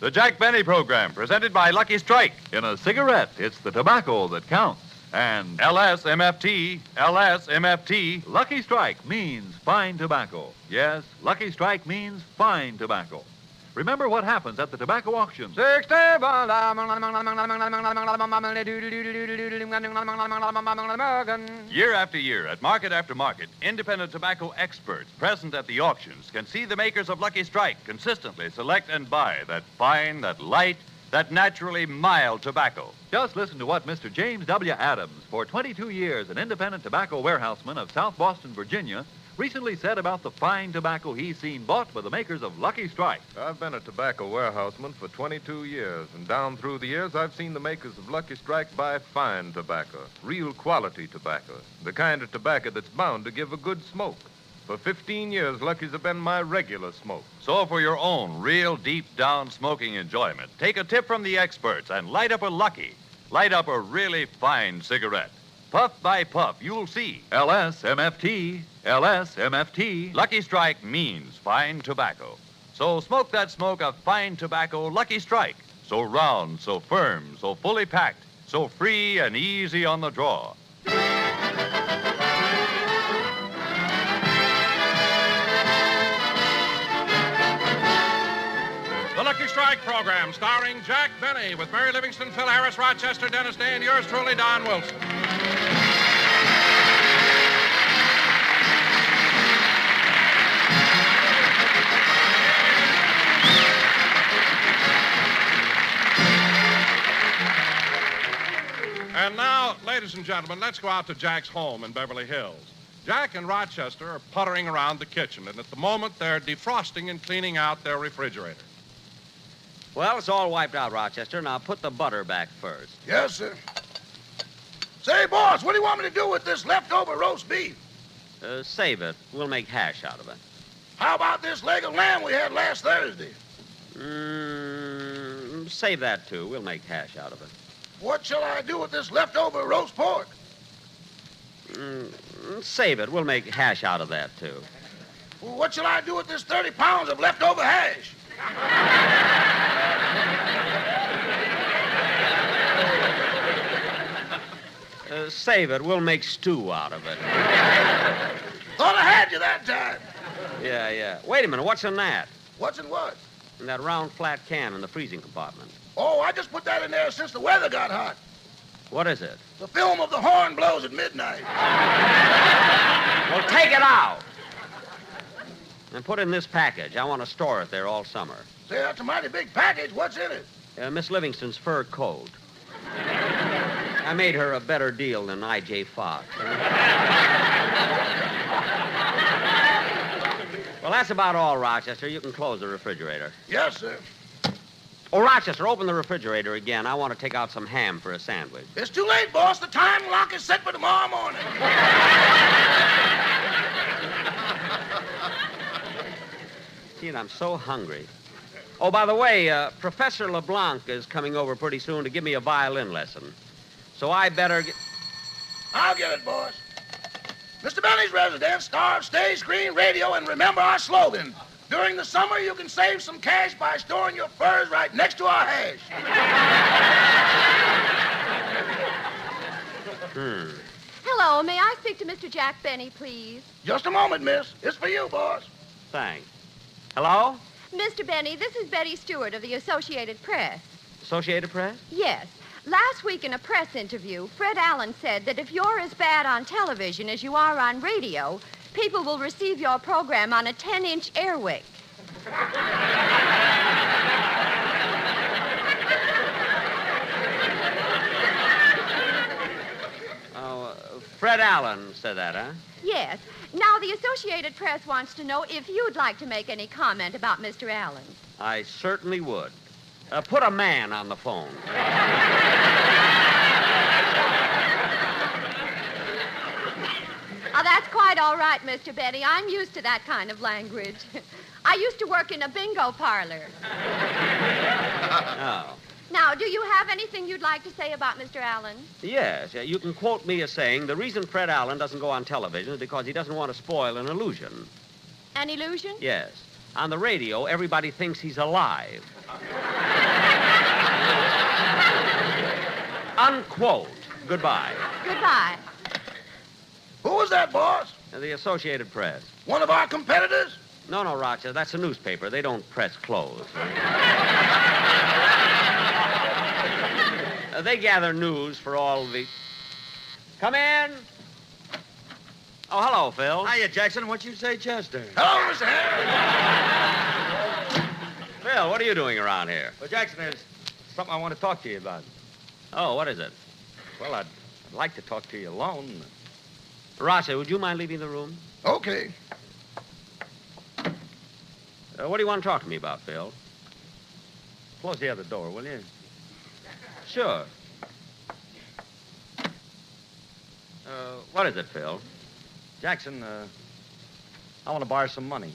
The Jack Benny program, presented by Lucky Strike. In a cigarette, it's the tobacco that counts. And LSMFT, LSMFT. Lucky Strike means fine tobacco. Yes, Lucky Strike means fine tobacco. Remember what happens at the tobacco auctions. Year after year, at market after market, independent tobacco experts present at the auctions can see the makers of Lucky Strike consistently select and buy that fine, that light, that naturally mild tobacco. Just listen to what Mr. James W. Adams, for 22 years an independent tobacco warehouseman of South Boston, Virginia, recently said about the fine tobacco he's seen bought by the makers of Lucky Strike. I've been a tobacco warehouseman for 22 years, and down through the years, I've seen the makers of Lucky Strike buy fine tobacco, real quality tobacco, the kind of tobacco that's bound to give a good smoke. For 15 years, Lucky's have been my regular smoke. So for your own real deep-down smoking enjoyment, take a tip from the experts and light up a Lucky. Light up a really fine cigarette. Puff by puff, you'll see. LSMFT, LSMFT. Lucky Strike means fine tobacco. So smoke that smoke of fine tobacco, Lucky Strike. So round, so firm, so fully packed, so free and easy on the draw. The Lucky Strike program, starring Jack Benny, with Mary Livingston, Phil Harris, Rochester, Dennis Day, and yours truly, Don Wilson. And now, ladies and gentlemen, let's go out to Jack's home in Beverly Hills. Jack and Rochester are puttering around the kitchen, and at the moment, they're defrosting and cleaning out their refrigerator. Well, it's all wiped out, Rochester. Now put the butter back first. Yes, sir. Say, boss, what do you want me to do with this leftover roast beef? Save it. We'll make hash out of it. How about this leg of lamb we had last Thursday? Save that, too. We'll make hash out of it. What shall I do with this leftover roast pork? Save it. We'll make hash out of that, too. Well, what shall I do with this 30 pounds of leftover hash? Save it. We'll make stew out of it. Thought I had you that time. Yeah. Wait a minute. What's in that? What's in what? In that round, flat can in the freezing compartment. Oh, I just put that in there since the weather got hot. What is it? The film of The Horn Blows at Midnight. Well, take it out. And put it in this package. I want to store it there all summer. Say, that's a mighty big package. What's in it? Miss Livingston's fur coat. I made her a better deal than I.J. Fox. Well, that's about all, Rochester. You can close the refrigerator. Yes, sir. Oh, Rochester, open the refrigerator again. I want to take out some ham for a sandwich. It's too late, boss. The time lock is set for tomorrow morning. Gee, I'm so hungry. Oh, by the way, Professor LeBlanc is coming over pretty soon to give me a violin lesson. So I better get... I'll get it, boss. Mr. Benny's residence, star of stage, screen, radio, and remember our slogan. During the summer, you can save some cash by storing your furs right next to our hash. Hello, may I speak to Mr. Jack Benny, please? Just a moment, miss. It's for you, boss. Thanks. Hello? Mr. Benny, this is Betty Stewart of the Associated Press. Associated Press? Yes. Last week in a press interview, Fred Allen said that if you're as bad on television as you are on radio, people will receive your program on a 10-inch airwick. Fred Allen said that, huh? Yes. Now, the Associated Press wants to know if you'd like to make any comment about Mr. Allen. I certainly would. Put a man on the phone. Oh, that's quite all right, Mr. Benny. I'm used to that kind of language. I used to work in a bingo parlor. Oh. Now, do you have anything you'd like to say about Mr. Allen? Yes. You can quote me as saying the reason Fred Allen doesn't go on television is because he doesn't want to spoil an illusion. An illusion? Yes. On the radio, everybody thinks he's alive. Unquote. Goodbye. Goodbye. Who was that, boss? The Associated Press. One of our competitors? No, Rochester, that's a newspaper. They don't press clothes. They gather news for all the... Come in. Oh, hello, Phil. Hiya, Jackson. What'd you say, Chester? Hello, Mr. Harris. Phil, what are you doing around here? Well, Jackson, there's something I want to talk to you about. Oh, what is it? Well, I'd like to talk to you alone. Rochester, would you mind leaving the room? Okay. What do you want to talk to me about, Phil? Close the other door, will you? Sure. What is it, Phil? Jackson, I want to borrow some money.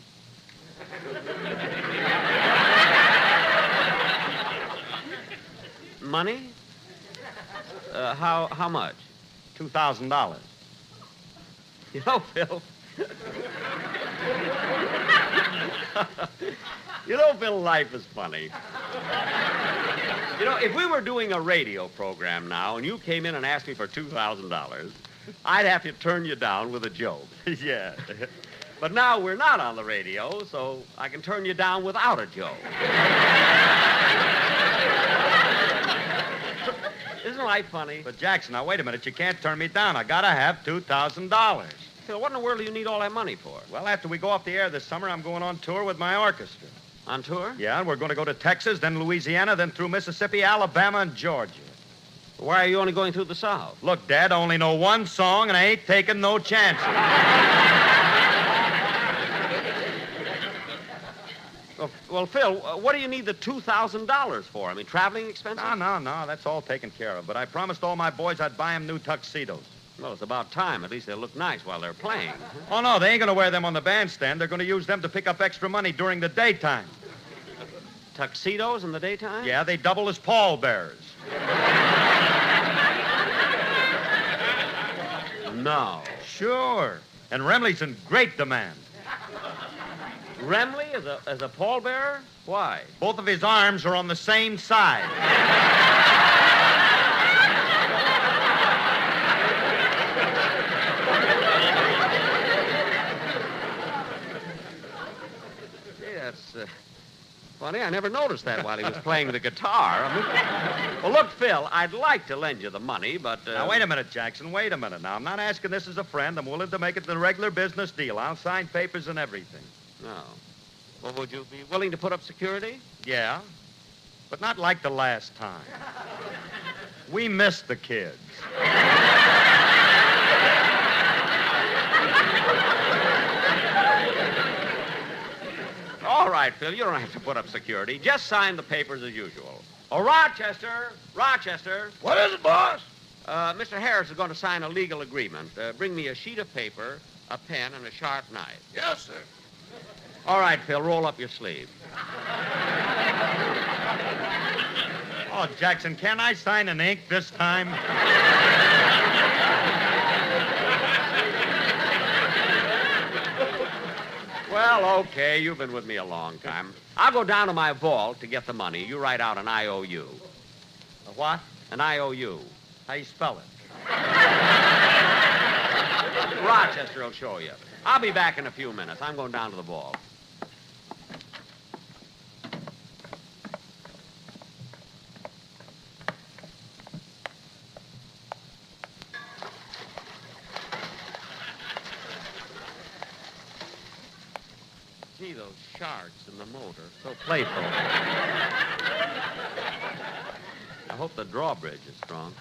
Money? How much? $2,000. You know, Phil. Phil, life is funny. If we were doing a radio program now and you came in and asked me for $2,000, I'd have to turn you down with a joke. Yeah. But now we're not on the radio, so I can turn you down without a joke. Isn't life funny? But, Jackson, now, wait a minute. You can't turn me down. I gotta have $2,000. Phil, what in the world do you need all that money for? Well, after we go off the air this summer, I'm going on tour with my orchestra. On tour? Yeah, and we're going to go to Texas, then Louisiana, then through Mississippi, Alabama, and Georgia. Why are you only going through the South? Look, Dad, I only know one song, and I ain't taking no chances. Well, Phil, what do you need the $2,000 for? I mean, traveling expenses? No, that's all taken care of. But I promised all my boys I'd buy them new tuxedos. Well, it's about time. At least they'll look nice while they're playing. Oh, no, they ain't going to wear them on the bandstand. They're going to use them to pick up extra money during the daytime. Tuxedos in the daytime? Yeah, they double as pallbearers. No. Sure. And Remley's in great demand. Remley as a pallbearer? Why? Both of his arms are on the same side. That's funny. I never noticed that while he was playing the guitar. Well, look, Phil, I'd like to lend you the money, but... Now, wait a minute, Jackson. Wait a minute. Now, I'm not asking this as a friend. I'm willing to make it the regular business deal. I'll sign papers and everything. No. Well, would you be willing to put up security? Yeah, but not like the last time. We missed the kids. All right, Phil, you don't have to put up security. Just sign the papers as usual. Oh, Rochester! What is it, boss? Mr. Harris is going to sign a legal agreement. Bring me a sheet of paper, a pen, and a sharp knife. Yes, sir. All right, Phil, roll up your sleeve. Oh, Jackson, can I sign in ink this time? Well, okay, you've been with me a long time. I'll go down to my vault to get the money. You write out an IOU. A what? An IOU. How you spell it? Rochester will show you. I'll be back in a few minutes. I'm going down to the vault. Gee, those sharks in the motor, so playful. I hope the drawbridge is strong.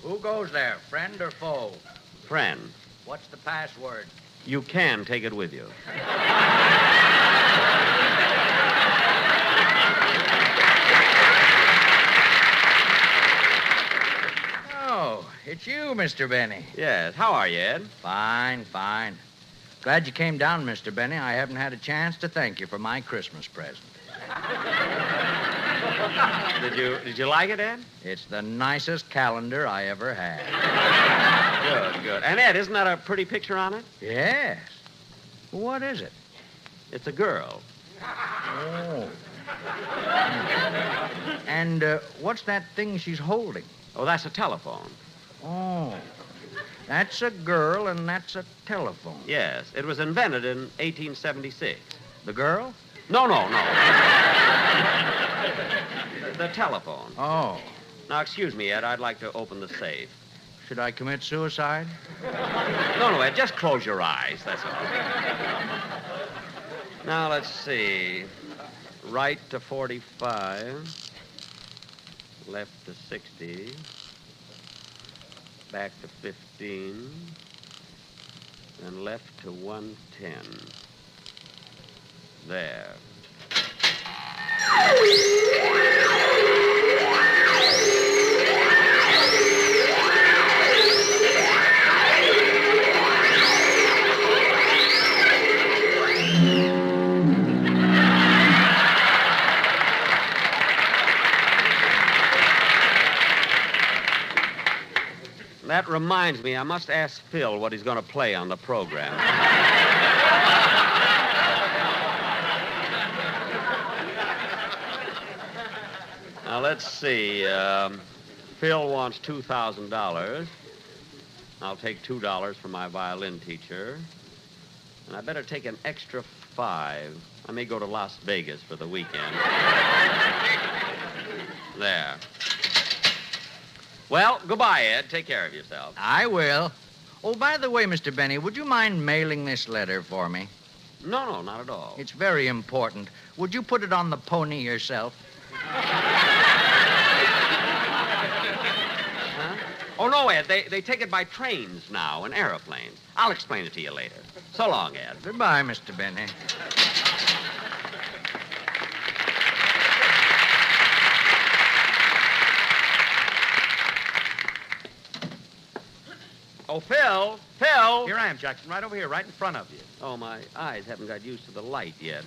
Who goes there, friend or foe? Friend, What's the password? you can take it with you. it's you, Mr. Benny. Yes. How are you, Ed? Fine, fine. Glad you came down, Mr. Benny. I haven't had a chance to thank you for my Christmas present. Did you like it, Ed? It's the nicest calendar I ever had. Good, good. And Ed, isn't that a pretty picture on it? Yes. What is it? It's a girl. Oh. And what's that thing she's holding? Oh, that's a telephone. Oh. That's a girl and that's a telephone. Yes. It was invented in 1876. The girl? No. The telephone. Oh. Now, excuse me, Ed. I'd like to open the safe. Should I commit suicide? No, Ed. Just close your eyes. That's all. Now, let's see. Right to 45. Left to 60. Back to 15. And left to 110. There. That reminds me, I must ask Phil what he's going to play on the program. Now, let's see. Phil wants $2,000. I'll take $2 from my violin teacher. And I better take an extra $5. I may go to Las Vegas for the weekend. There. Well, goodbye, Ed. Take care of yourself. I will. Oh, by the way, Mr. Benny, would you mind mailing this letter for me? No, not at all. It's very important. Would you put it on the pony yourself? Huh? Oh, no, Ed. They take it by trains now and airplanes. I'll explain it to you later. So long, Ed. Goodbye, Mr. Benny. Oh, Phil! Phil! Here I am, Jackson, right over here, right in front of you. Oh, my eyes haven't got used to the light yet.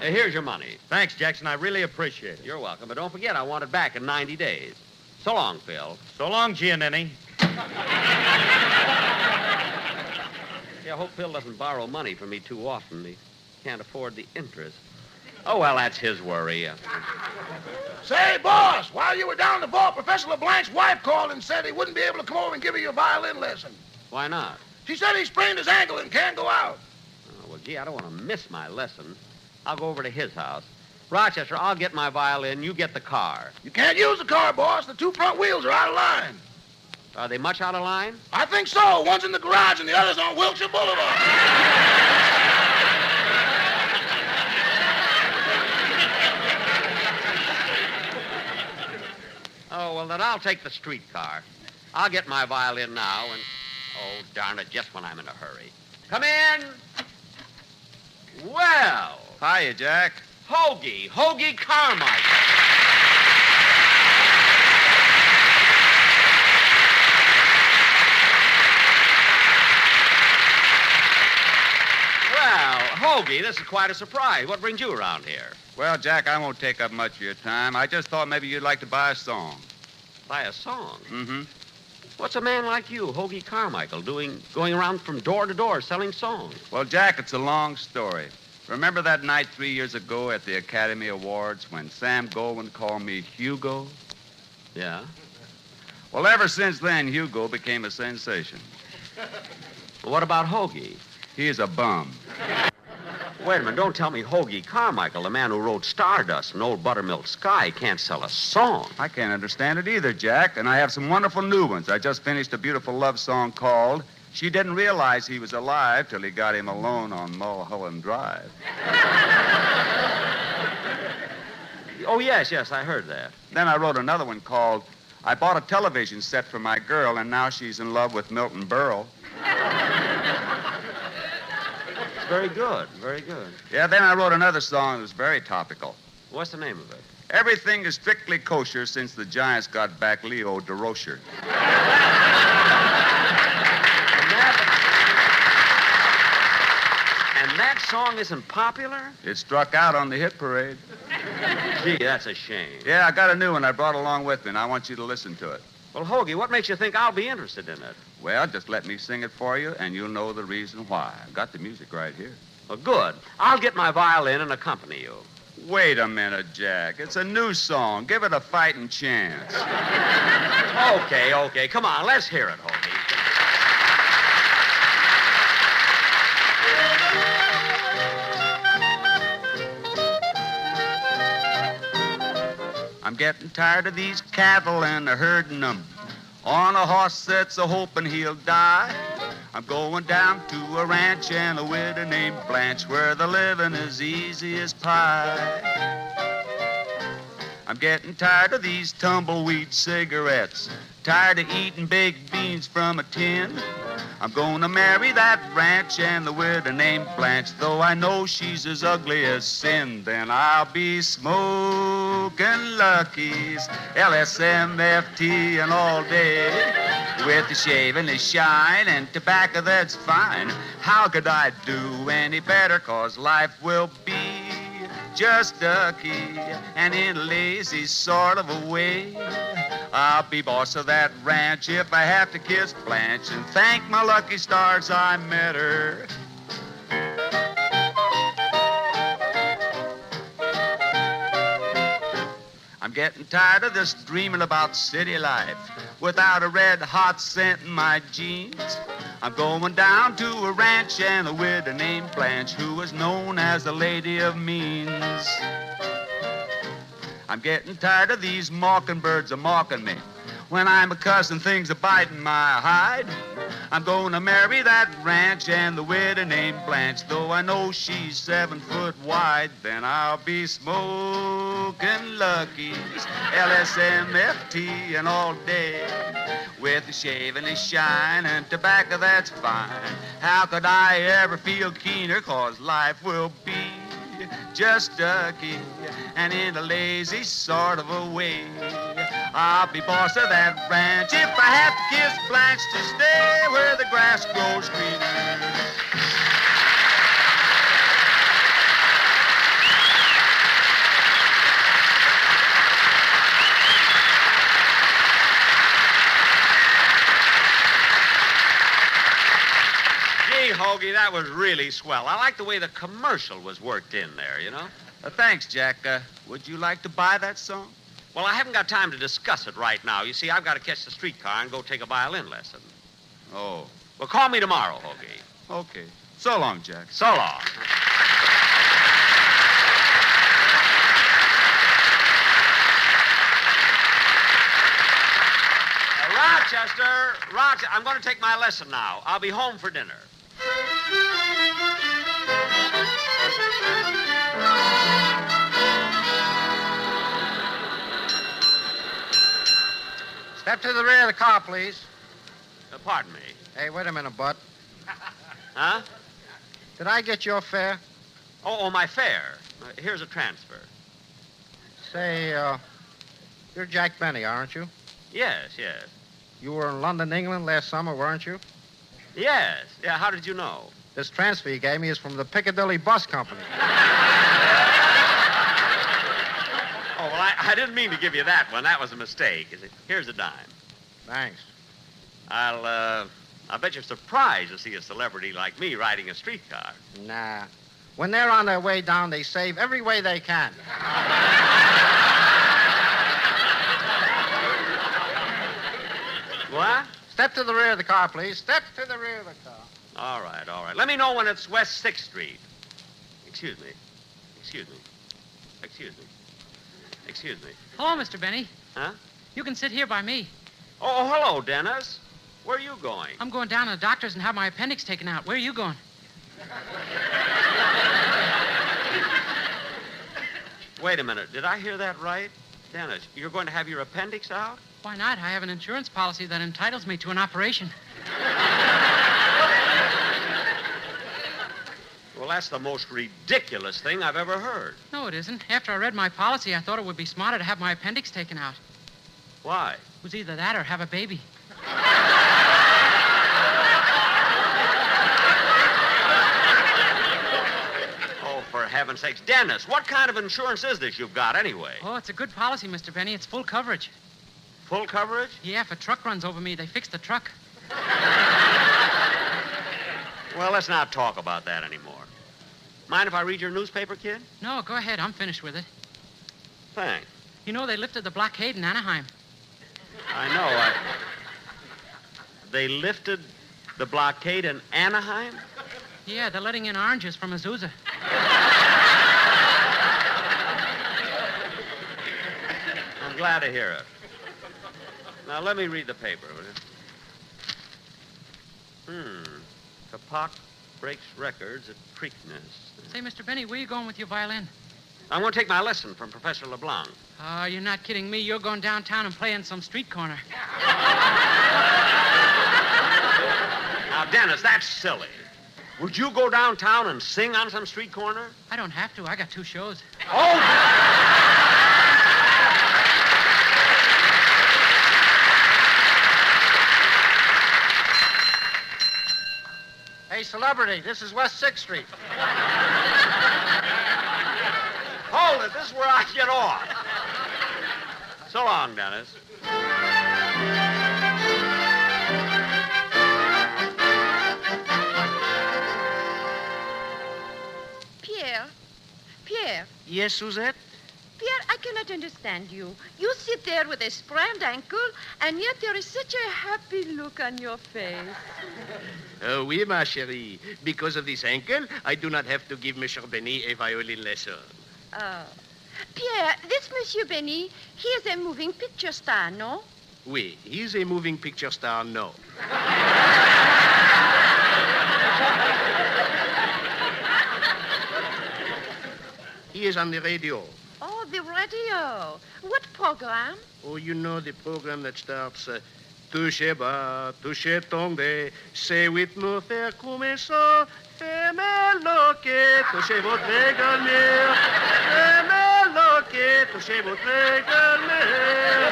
Here's your money. Thanks, Jackson. I really appreciate it. You're welcome, but don't forget I want it back in 90 days. So long, Phil. So long, Giannini. Yeah, I hope Phil doesn't borrow money from me too often. He can't afford the interest. Oh, well, that's his worry. Say, boss, while you were down the vault, Professor LeBlanc's wife called and said he wouldn't be able to come over and give you a violin lesson. Why not? She said he sprained his ankle and can't go out. Oh, well, gee, I don't want to miss my lesson. I'll go over to his house. Rochester, I'll get my violin. You get the car. You can't use the car, boss. The two front wheels are out of line. Are they much out of line? I think so. One's in the garage and the other's on Wilshire Boulevard. Oh, well, then I'll take the streetcar. I'll get my violin now and... Oh, darn it, just when I'm in a hurry. Come in! Well... Hiya, Jack. Hoagie Carmichael. Well, Hoagie, this is quite a surprise. What brings you around here? Well, Jack, I won't take up much of your time. I just thought maybe you'd like to buy a song. Buy a song? Mm-hmm. What's a man like you, Hoagie Carmichael, going around from door to door selling songs? Well, Jack, it's a long story. Remember that night 3 years ago at the Academy Awards when Sam Goldwyn called me Hugo? Yeah? Well, ever since then, Hugo became a sensation. Well, what about Hoagie? He's a bum. Wait a minute, don't tell me Hoagie Carmichael, the man who wrote Stardust and Old Buttermilk Sky, can't sell a song. I can't understand it either, Jack, and I have some wonderful new ones. I just finished a beautiful love song called She Didn't Realize He Was Alive Till He Got Him Alone on Mulholland Drive. Oh, yes, I heard that. Then I wrote another one called I Bought a Television Set for My Girl and Now She's in Love with Milton Berle. Very good, very good. Yeah, then I wrote another song that was very topical. What's the name of it? Everything is strictly kosher since the Giants got back Leo DeRocher. And that song isn't popular? It struck out on the hit parade. Gee, that's a shame. Yeah, I got a new one I brought along with me, and I want you to listen to it. Well, Hoagie, what makes you think I'll be interested in it? Well, just let me sing it for you, and you'll know the reason why. I've got the music right here. Well, good. I'll get my violin and accompany you. Wait a minute, Jack. It's a new song. Give it a fighting chance. Okay. Come on, let's hear it, Hoagie. I'm getting tired of these cattle and herding them on a horse that's a hoping he'll die. I'm going down to a ranch and a widow named Blanche where the living is easy as pie. I'm getting tired of these tumbleweed cigarettes, tired of eating baked beans from a tin. I'm gonna marry that ranch and the widow named Blanche, though I know she's as ugly as sin. Then I'll be smoking Lucky's, LSMFT and all day, with the shaving the shine and tobacco that's fine. How could I do any better, 'cause life will be just ducky and in a lazy sort of a way. I'll be boss of that ranch if I have to kiss Blanche and thank my lucky stars I met her. I'm getting tired of this dreaming about city life without a red hot scent in my jeans. I'm going down to a ranch and a widow named Blanche who was known as the Lady of Means. I'm getting tired of these mockingbirds a-mocking me when I'm a-cussing things a-biting my hide. I'm gonna marry that ranch and the widow named Blanche, though I know she's 7 foot wide. Then I'll be smoking Lucky's, LSMFT and all day, with the shaving and shine and tobacco that's fine. How could I ever feel keener, 'cause life will be just ducky and in a lazy sort of a way. I'll be boss of that ranch if I have to kiss Blanche to stay where the grass grows greener. Gee, Hoagie, that was really swell. I like the way the commercial was worked in there, you know? Thanks, Jack. Would you like to buy that song? Well, I haven't got time to discuss it right now. You see, I've got to catch the streetcar and go take a violin lesson. Oh, Well, call me tomorrow, Hoagie. okay. So long, Jack. So long. Rochester, I'm going to take my lesson now. I'll be home for dinner. Step to the rear of the car, please. Pardon me. Hey, wait a minute, Bud. Huh? Did I get your fare? Oh, my fare. Here's a transfer. Say, you're Jack Benny, aren't you? Yes. You were in London, England last summer, weren't you? Yes. Yeah, how did you know? This transfer you gave me is from the Piccadilly Bus Company. Oh, well, I didn't mean to give you that one. That was a mistake. Here's a dime. Thanks. I bet you're surprised to see a celebrity like me riding a streetcar. Nah. When they're on their way down, they save every way they can. What? Step to the rear of the car, please. Step to the rear of the car. All right. Let me know when it's West 6th Street. Excuse me. Hello, Mr. Benny. Huh? You can sit here by me. Oh, hello, Dennis. Where are you going? I'm going down to the doctor's and have my appendix taken out. Where are you going? Wait a minute. Did I hear that right? Dennis, you're going to have your appendix out? Why not? I have an insurance policy that entitles me to an operation. Well, Well, that's the most ridiculous thing I've ever heard. No, it isn't. After I read my policy, I thought it would be smarter to have my appendix taken out. Why? It was either that or have a baby. Oh, for heaven's sakes. Dennis, what kind of insurance is this you've got anyway? Oh, it's a good policy, Mr. Benny. It's full coverage. Full coverage? Yeah, if a truck runs over me, they fix the truck. Well, let's not talk about that anymore. Mind if I read your newspaper, kid? No, go ahead. I'm finished with it. Thanks. You know, they lifted the blockade in Anaheim. I know. They lifted the blockade in Anaheim? Yeah, they're letting in oranges from Azusa. I'm glad to hear it. Now, let me read the paper, will you? Kapak breaks records at Preakness. Say, Mr. Benny, where you going with your violin? I'm going to take my lesson from Professor LeBlanc. Oh, you're not kidding me. You're going downtown and playing some street corner. Now, Dennis, that's silly. Would you go downtown and sing on some street corner? I don't have to. I got 2 shows. Oh! Hey, celebrity, this is West 6th Street. Hold it. This is where I get off. So long, Dennis. Pierre, Yes, Suzette? Pierre, I cannot understand you. You sit there with a sprained ankle, and yet there is such a happy look on your face. Oui, ma chérie. Because of this ankle, I do not have to give Monsieur Benny a violin lesson. Pierre, this Monsieur Benny, he is a moving picture star, no? Oui, he is a moving picture star, no. He is on the radio. Oh, the radio. What program? Oh, you know the program that starts, touchez bas, touchez tombe, c'est rythme faire comme ça, fais-moi loquer, touchez votre égal-mère, fais-moi loquer, touchez votre égal-mère.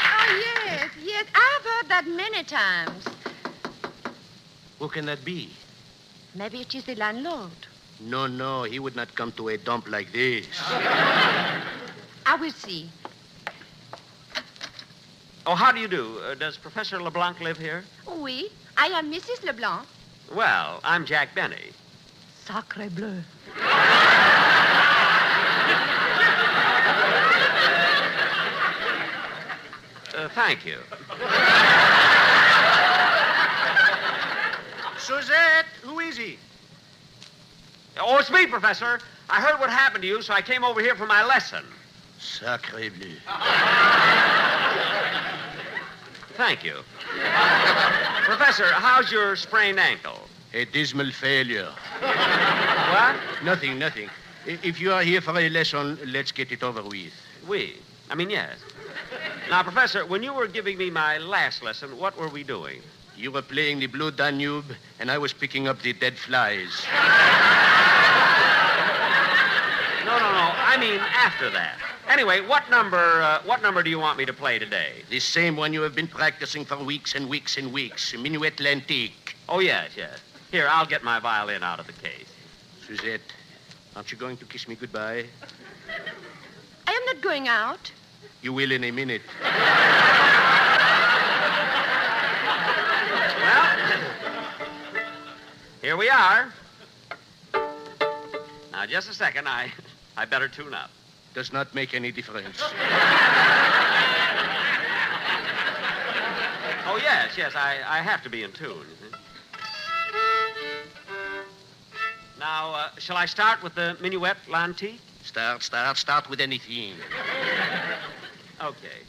Oh, yes, I've heard that many times. Who can that be? Maybe it is the landlord. No, he would not come to a dump like this. I will see. Oh, how do you do? Does Professor LeBlanc live here? Oui, I am Mrs. LeBlanc. Well, I'm Jack Benny. Sacre bleu. Thank you. Suzette, who is he? Oh, it's me, Professor. I heard what happened to you, so I came over here for my lesson. Sacre bleu. Thank you. Professor, how's your sprained ankle? A dismal failure. What? Nothing. If you are here for a lesson, let's get it over with. Oui. Yes. Now, Professor, when you were giving me my last lesson, what were we doing? You were playing the Blue Danube, and I was picking up the dead flies. No. I mean after that. Anyway, what number do you want me to play today? The same one you have been practicing for weeks and weeks and weeks. Minuet l'Antique. Oh, yes. Here, I'll get my violin out of the case. Suzette, aren't you going to kiss me goodbye? I am not going out. You will in a minute. Well, here we are. Now, just a second. I better tune up. Does not make any difference. Oh, yes. I have to be in tune. You see. Now, shall I start with the Minuet l'Antique? Start with anything. Okay.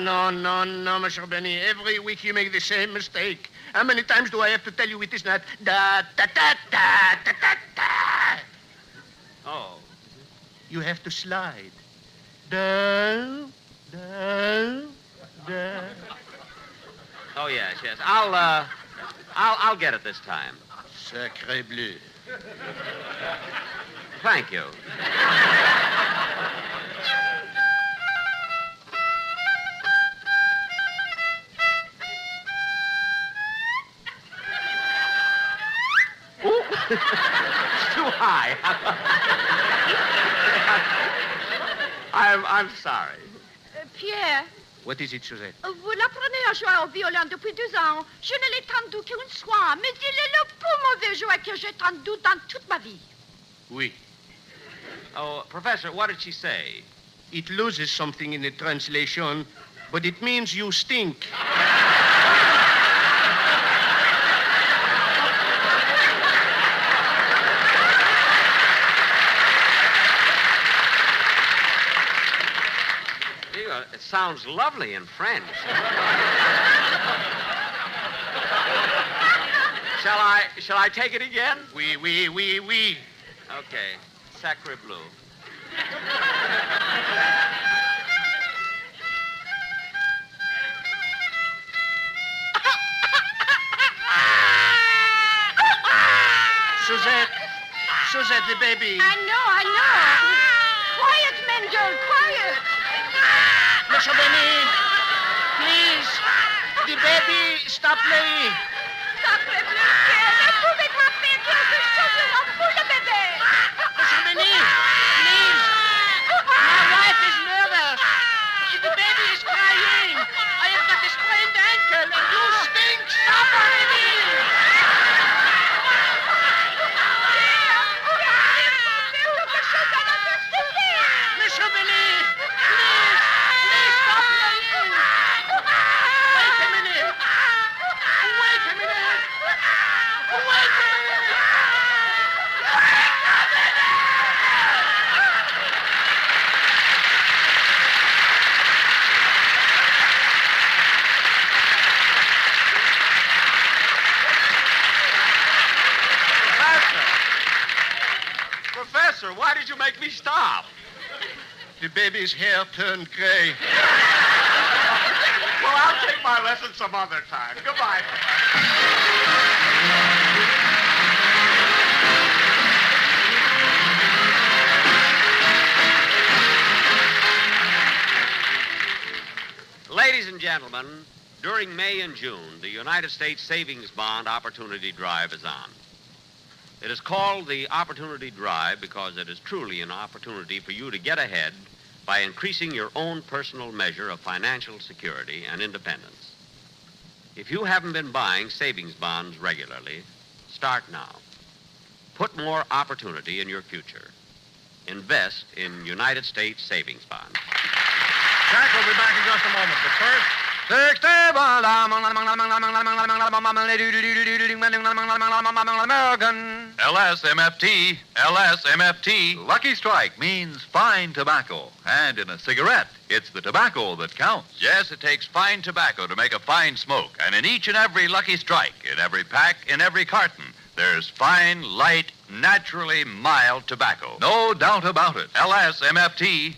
No, Monsieur Benny. Every week you make the same mistake. How many times do I have to tell you it is not da da da da da da da? Oh. You have to slide. Da da da. Oh, yes. I'll get it this time. Sacré bleu. Thank you. Ooh. It's too high. I'm sorry. Pierre, What is it, Suzette? vous l'apprenez à jouer au violon depuis 2 ans. Je ne l'ai entendu qu'une fois, mais il est le plus mauvais joueur que j'ai entendu dans toute ma vie. Oui. Oh, Professor, what did she say? It loses something in the translation, but it means you stink. It sounds lovely in French. Shall I take it again? Oui. Okay. Sacre bleu. Suzette, the baby. I know. Quiet, Mendel, quiet. Monsieur Benny, please. The baby, stop playing. Sacre bleu, Pierre, ne pouvez-vous faire quelque chose de mon fou de bébé? Monsieur Benny, please. My wife is nervous. The baby is crying. I have got a sprained ankle, and you stink. Stop already. Monsieur Benny, please stop playing. Wait a minute. Professor, why did you make me stop? The baby's hair turned gray. Well, I'll take my lesson some other time. Goodbye. Ladies and gentlemen, during May and June, the United States Savings Bond Opportunity Drive is on. It is called the Opportunity Drive because it is truly an opportunity for you to get ahead by increasing your own personal measure of financial security and independence. If you haven't been buying savings bonds regularly, start now. Put more opportunity in your future. Invest in United States savings bonds. Jack will be back in just a moment, but first... American. LSMFT. Lucky Strike means fine tobacco. And in a cigarette, it's the tobacco that counts. Yes, it takes fine tobacco to make a fine smoke. And in each and every Lucky Strike, in every pack, in every carton, there's fine, light, naturally mild tobacco. No doubt about it. LSMFT.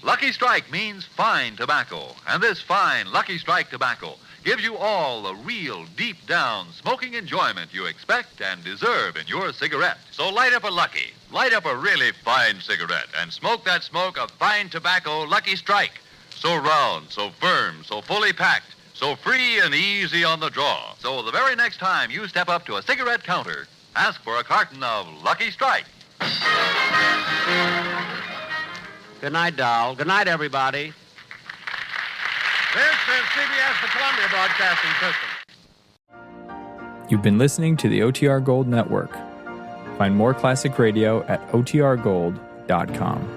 Lucky Strike means fine tobacco. And this fine Lucky Strike tobacco gives you all the real deep-down smoking enjoyment you expect and deserve in your cigarette. So light up a Lucky. Light up a really fine cigarette and smoke that smoke of fine tobacco Lucky Strike. So round, so firm, so fully packed, so free and easy on the draw. So the very next time you step up to a cigarette counter, ask for a carton of Lucky Strike. Good night, doll. Good night, everybody. This is CBS, the Columbia Broadcasting System. You've been listening to the OTR Gold Network. Find more classic radio at otrgold.com.